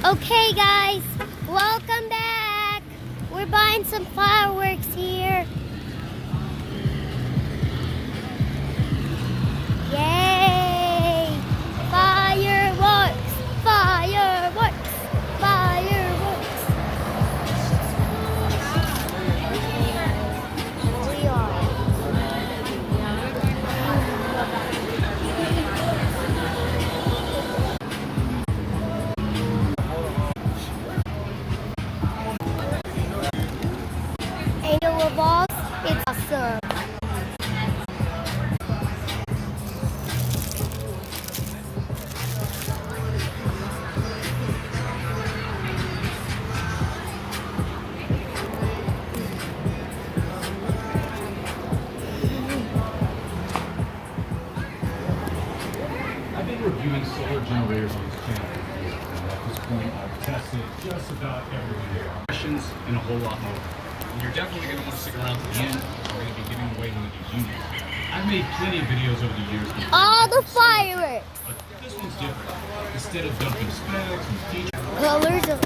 Okay guys, welcome back. We're buying some fireworks here. Yay! Fireworks! Fireworks! Fireworks! We are. Angel of Balls, it's awesome. I've been reviewing solar generators on this channel for years, and at this point, I've tested just about every video. Questions and a whole lot more. And you're definitely going to want to stick around to the end. We're going to be giving away one of these units. I've made plenty of videos over the years. All the fireworks. But this one's different. Instead of dumping specs and features, Colors of.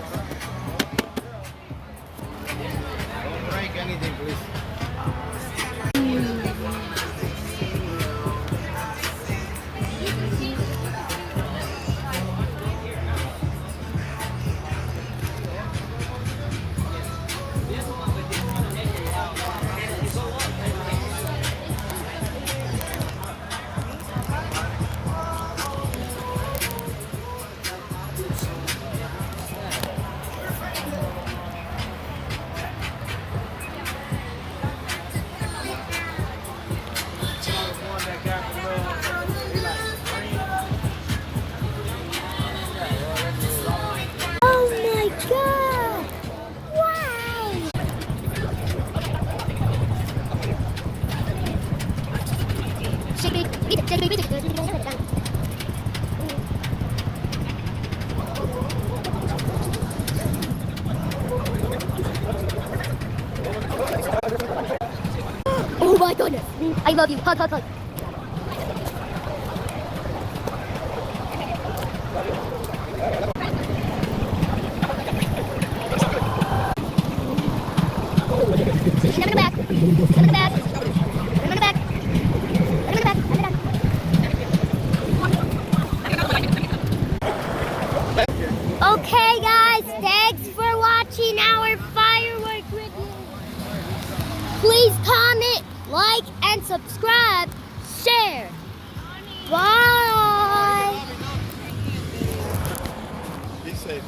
Don't break anything, please. Oh my god! Wow! Oh my goodness! I love you. Hug, hug, hug. Remember back. Remember back. Remember back. Remember back. Remember back. Okay, guys. Thanks for watching our firework review. Please comment, like, and subscribe. Share. Bye. Be safe.